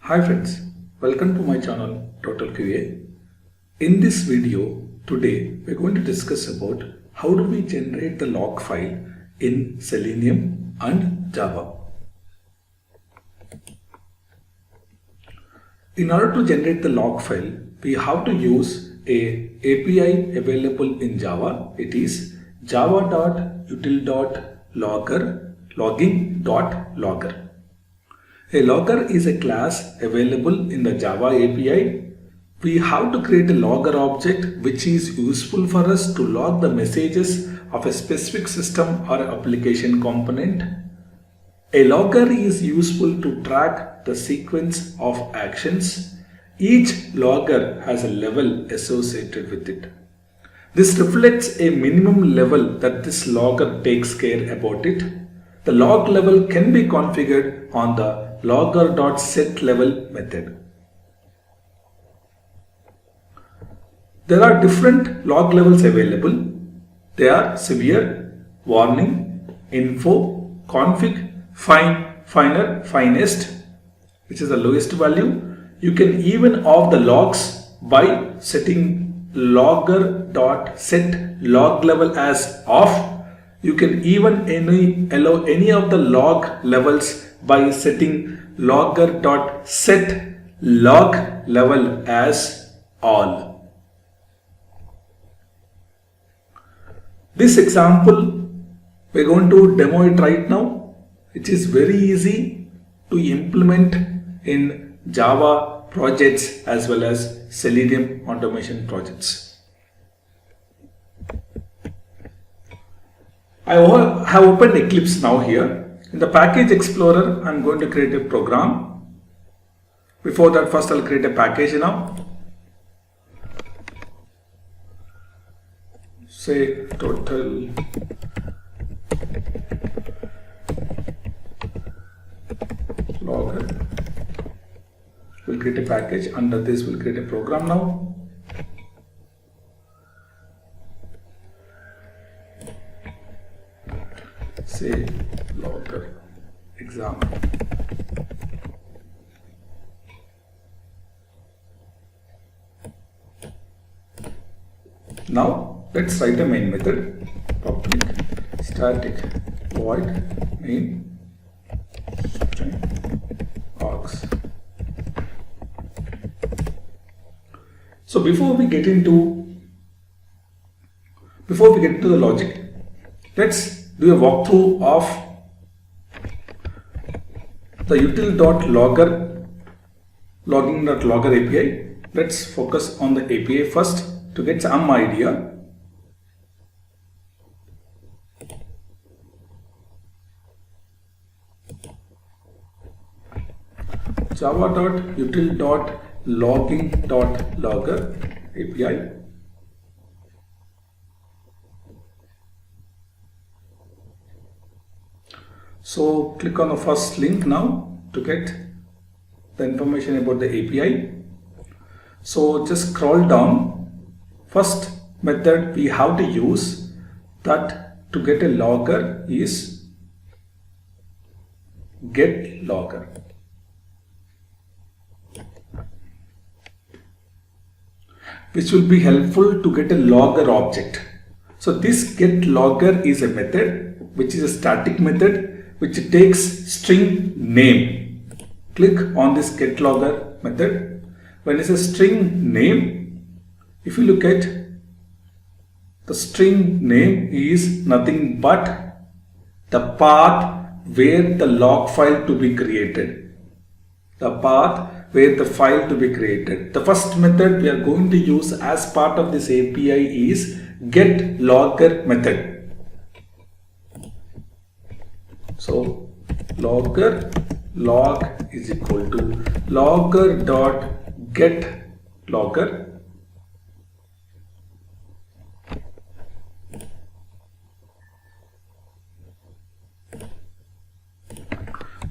Hi friends, welcome to my channel Total QA. In this video today we're going to discuss about how do we generate the log file in Selenium and Java. In order to generate the log file, we have to use a API available in Java. It is java.util.logger logging.logger. A logger is a class available in the Java API. We have to create a logger object which is useful for us to log the messages of a specific system or application component. A logger is useful to track the sequence of actions. Each logger has a level associated with it. This reflects a minimum level that this logger takes care about it. The log level can be configured on the logger.setLevel method. There are different log levels available. They are severe, warning, info, config, fine, finer, finest, which is the lowest value. You can even off the logs by setting logger.set log level as off. You can even allow any of the log levels by setting logger.set log level as all. This example, we're going to demo it right now. It is very easy to implement in Java projects as well as Selenium automation projects. I have opened Eclipse now here. In the Package Explorer, I'm going to create a program. Before that, first I'll create a package now. Say total logger. We'll create a package. Under this, we'll create a program now. Say logger exam. Now let's write a main method. Public static void main args. So before we get into the logic, let's do a walkthrough of the util.logger logging.logger API. Let's focus on the API first to get some idea. java.util.logging.logger API. So click on the first link now to get the information about the API. So just scroll down. First method we have to use that to get a logger is getLogger. Which will be helpful to get a logger object. So this getLogger is a method which is a static method which takes string name. Click on this getLogger method. When it says string name, if you look at the string name is nothing but the path where the log file to be created. The path where the file to be created. The first method we are going to use as part of this API is getLogger method. So logger log is equal to logger.getLogger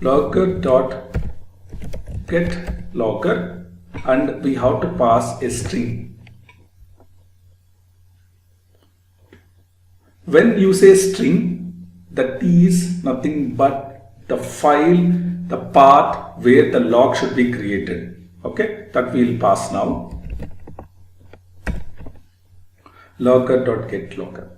logger.getLogger, and we have to pass a string. When you say string, that is nothing but the file the path where the log should be created. Okay, that we will pass now. Logger.getLogger.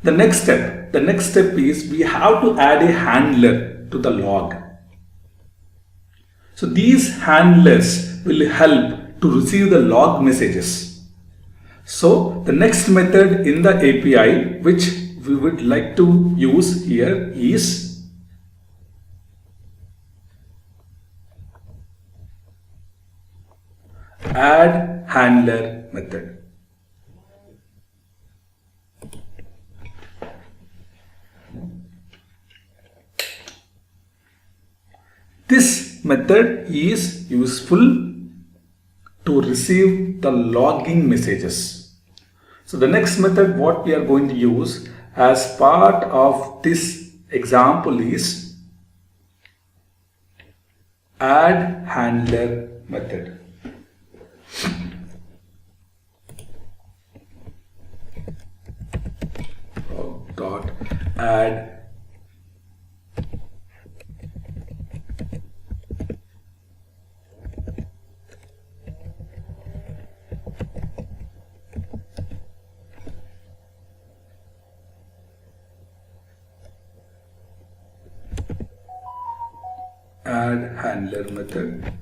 The next step is we have to add a handler to the log. So these handlers will help to receive the log messages. So the next method in the API which we would like to use here is add handler method. This method is useful to receive the logging messages. So the next method what we are going to use as part of this example is add handler method. Dot add handler method.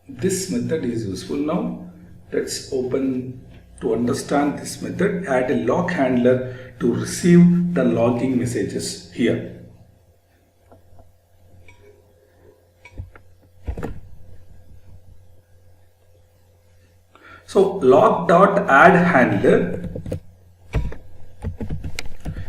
This method is useful now. Let's open to understand this method. Add a log handler to receive the logging messages here. So log.add handler,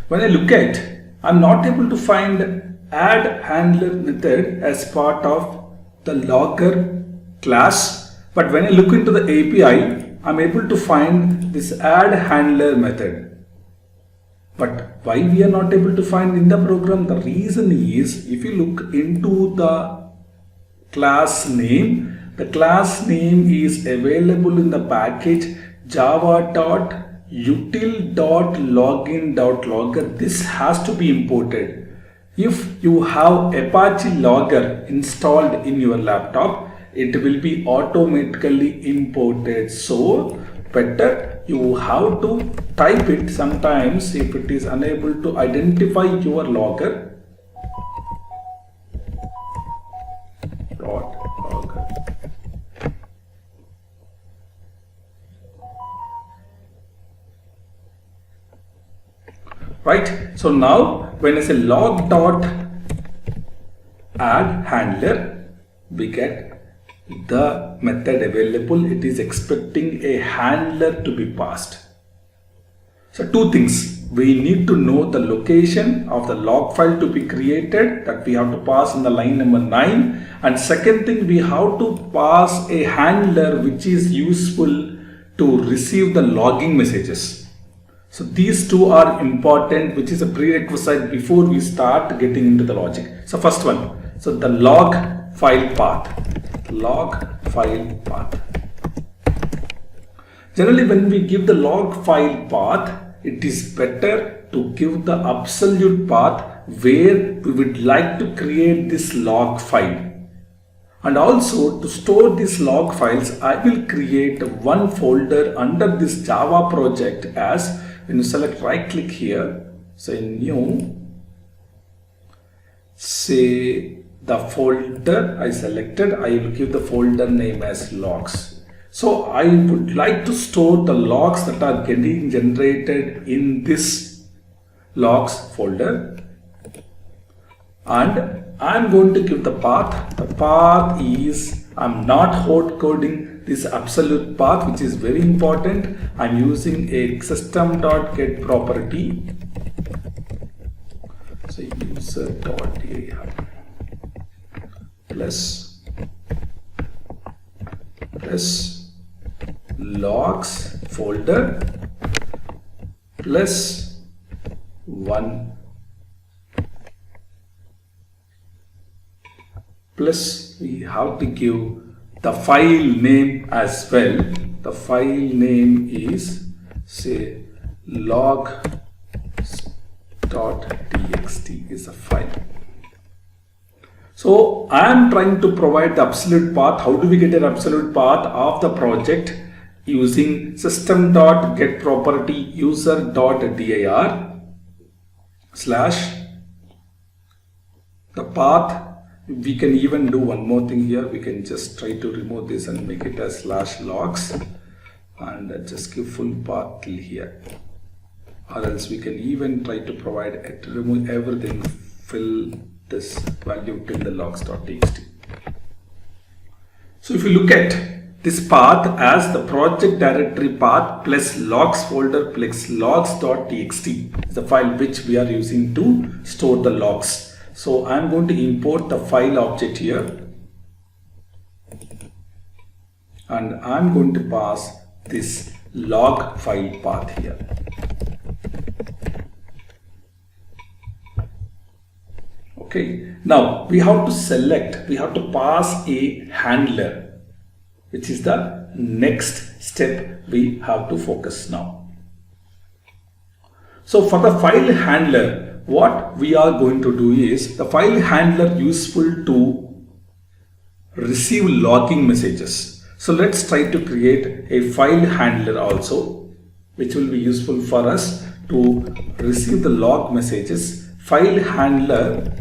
when I look at, I'm not able to find add handler method as part of the logger class, but when I look into the API, I'm able to find this add handler method. But why we are not able to find in the program? The reason is, if you look into the class name, the class name is available in the package java.util.login.logger. This has to be imported. If you have Apache Logger installed in your laptop, it will be automatically imported. So better you have to type it sometimes if it is unable to identify your logger. Logger. Right. So now when I say log.add handler, we get the method available. It is expecting a handler to be passed. So two things. We need to know the location of the log file to be created, that we have to pass in the line number 9. And second thing, we have to pass a handler which is useful to receive the logging messages. So these two are important, which is a prerequisite before we start getting into the logic. So first one, so the log file path. Generally, when we give the log file path, it is better to give the absolute path where we would like to create this log file. And also to store these log files, I will create one folder under this Java project as, when you select right click here, say new, say the folder I selected, I will give the folder name as logs. So I would like to store the logs that are getting generated in this logs folder, and I'm going to give the path. The path is, I'm not hard coding this absolute path, which is very important. I'm using a system.get property. So user.area plus logs folder plus 1 plus we have to give the file name as well. The file name is, say, log.txt. log.txt is a file. So I am trying to provide the absolute path. How do we get an absolute path of the project? Using system.getProperty user.dir slash the path. We can even do one more thing here. We can just try to remove this and make it as slash logs and just give full path till here, or else we can even try to provide it to remove everything, fill this value till the logs.txt. So if you look at this path as the project directory path plus logs folder plus logs.txt is the file which we are using to store the logs. So I am going to import the file object here and I am going to pass this log file path here. Okay, now we have to select, we have to pass a handler, which is the next step we have to focus now. So for the file handler, what we are going to do is the file handler useful to receive logging messages. So let's try to create a file handler also, which will be useful for us to receive the log messages. File handler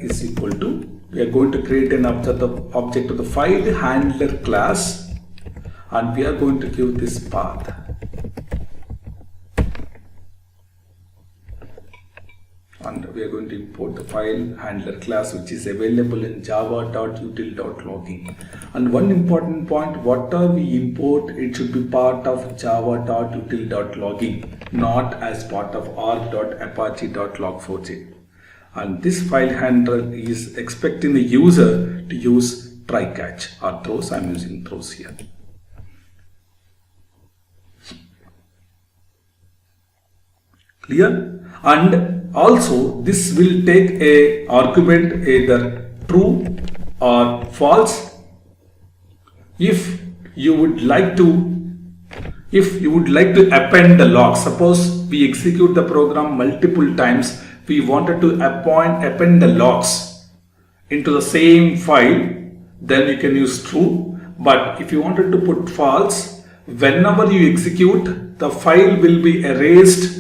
is equal to, we are going to create an object of the file handler class and we are going to give this path. And we are going to import the file handler class which is available in java.util.logging. And one important point, whatever we import, it should be part of java.util.logging, not as part of arg.apache.log4j. And this file handler is expecting the user to use try catch or throws. I am using throws here. Clear? And also this will take a argument either true or false. If you would like to append the log, suppose we execute the program multiple times, we wanted to append the logs into the same file, then you can use true. But if you wanted to put false, whenever you execute, the file will be erased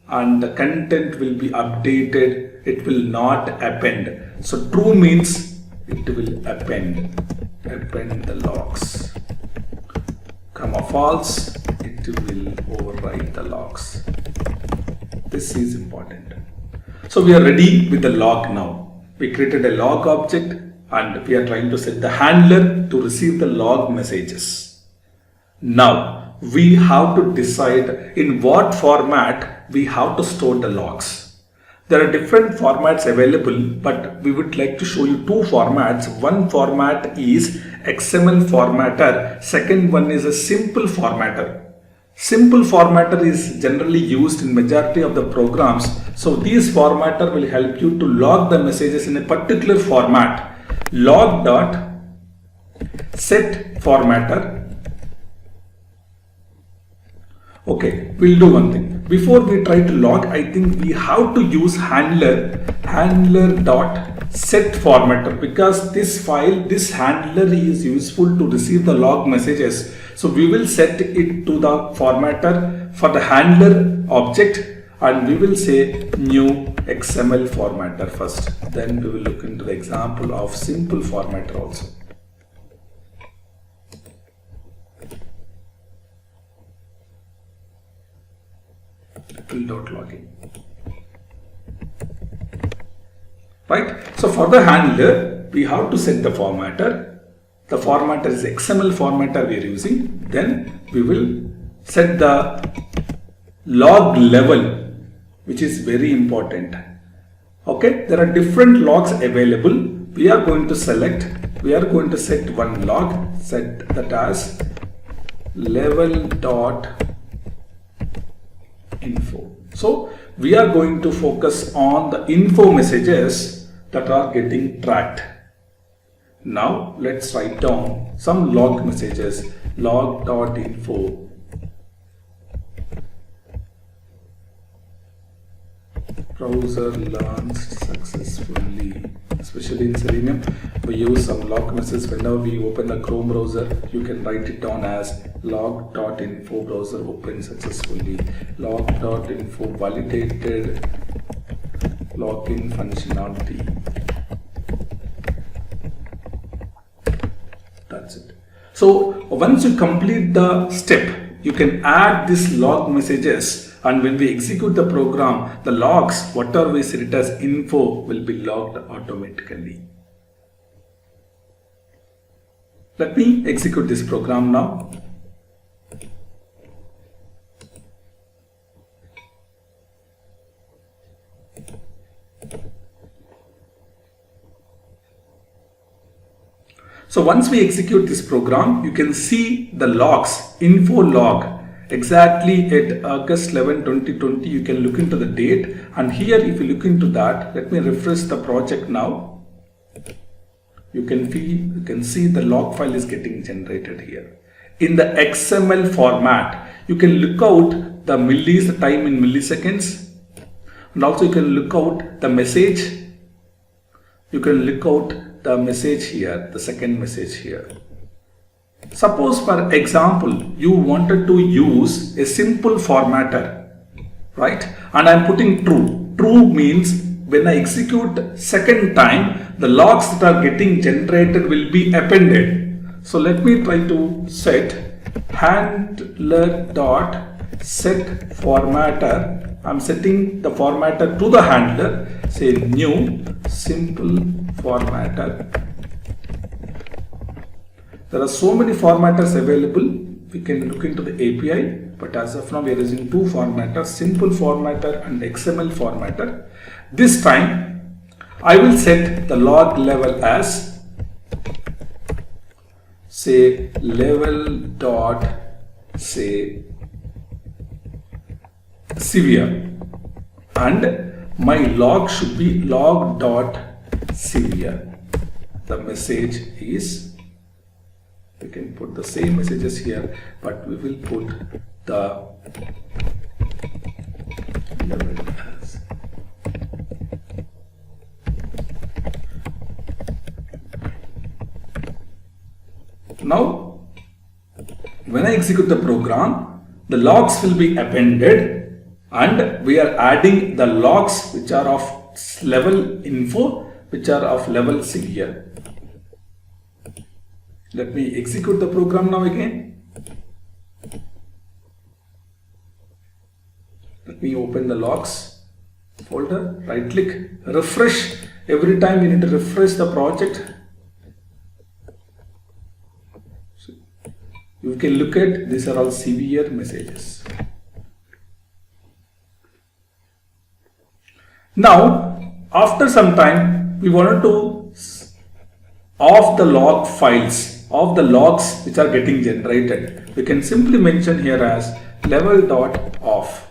and the content will be updated. It will not append. So true means it will append the logs. Comma false, it will overwrite the logs. This is important. So we are ready with the log now. We created a log object and we are trying to set the handler to receive the log messages. Now we have to decide in what format we have to store the logs. There are different formats available, but we would like to show you two formats. One format is XML formatter. Second one is a simple formatter. Simple formatter is generally used in majority of the programs. So this formatter will help you to log the messages in a particular format. Log.set formatter. Okay, we'll do one thing. Before we try to log, I think we have to use handler.set formatter, because this handler is useful to receive the log messages. So we will set it to the formatter for the handler object and we will say new XML formatter first. Then we will look into the example of simple formatter also. Logging. Right? So for the handler, we have to set the formatter. The formatter is XML formatter we are using. Then we will set the log level, which is very important. Okay, there are different logs available. We are going to set one log, set that as level.info. So we are going to focus on the info messages that are getting tracked. Now let's write down some log messages. Log.info browser launched successfully. Especially in Selenium, we use some log message whenever we open the Chrome browser. You can write it down as log.info browser opened successfully, log.info validated login functionality. That's it. So once you complete the step, you can add these log messages, and when we execute the program, the logs, whatever we set it as info, will be logged automatically. Let me execute this program now. So once we execute this program, you can see the logs, info log, exactly at August 11, 2020. You can look into the date, and here if you look into that, let me refresh the project now. You can see the log file is getting generated here. In the XML format, you can look out the time in milliseconds, and also you can look out the message. You can look out the message here, the second message here. Suppose for example, you wanted to use a simple formatter, right? And I'm putting true. True means when I execute second time, the logs that are getting generated will be appended. So let me try to set handler dot set formatter. I'm setting the formatter to the handler. Say new simple formatter. There are so many formatters available. We can look into the API, but as of now we are using two formatters, simple formatter and XML formatter. This time I will set the log level as say level dot say severe, and my log should be log dot severe. The message is, we can put the same messages here, but we will put the level as. Now, when I execute the program, the logs will be appended, and we are adding the logs which are of level info, which are of level severe. Let me execute the program now again. Let me open the logs folder, right click, refresh. Every time you need to refresh the project. So you can look at, these are all severe messages. Now, after some time, we wanted to off the log files, of the logs which are getting generated. We can simply mention here as level dot off.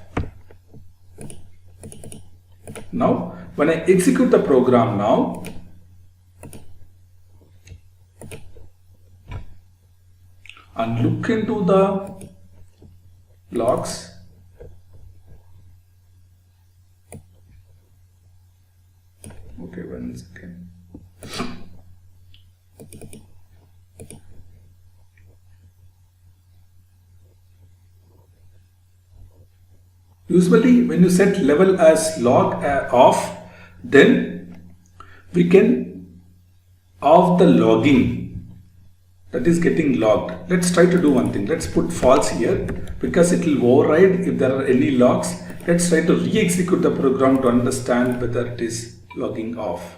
Now, when I execute the program now, and look into the logs, okay, 1 second. Usually when you set level as log off, then we can off the logging that is getting logged. Let's try to do one thing. Let's put false here because it will override if there are any logs. Let's try to re-execute the program to understand whether it is logging off.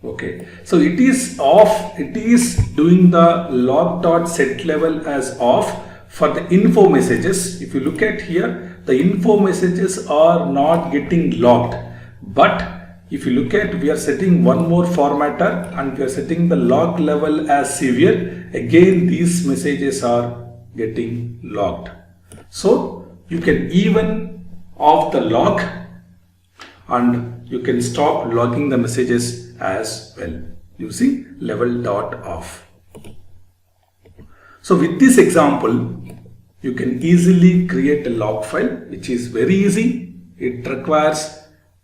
Okay, so it is off, it is doing the log.set level as off for the info messages. If you look at here, the info messages are not getting logged. But if you look at, we are setting one more formatter and we are setting the log level as severe. Again, these messages are getting logged. So you can even off the log and you can stop logging the messages as well using level.off. So with this example, you can easily create a log file, which is very easy. It requires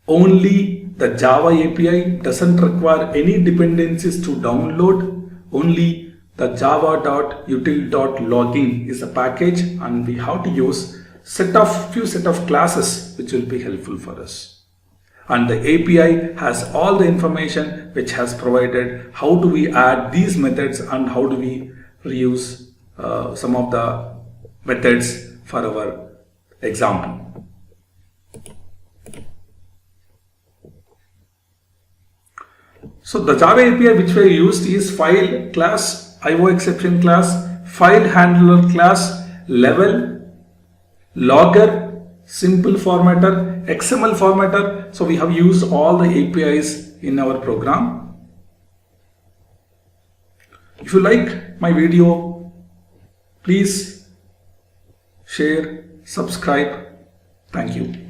only the Java API, doesn't require any dependencies to download. Only the java.util.logging is a package, and we have to use few set of classes which will be helpful for us. And the API has all the information which has provided how do we add these methods and how do we reuse some of the methods for our example. So the Java API which we used is file class, IO exception class, file handler class, level, logger, simple formatter, XML formatter. So we have used all the APIs in our program. If you like my video, please share, subscribe. Thank you.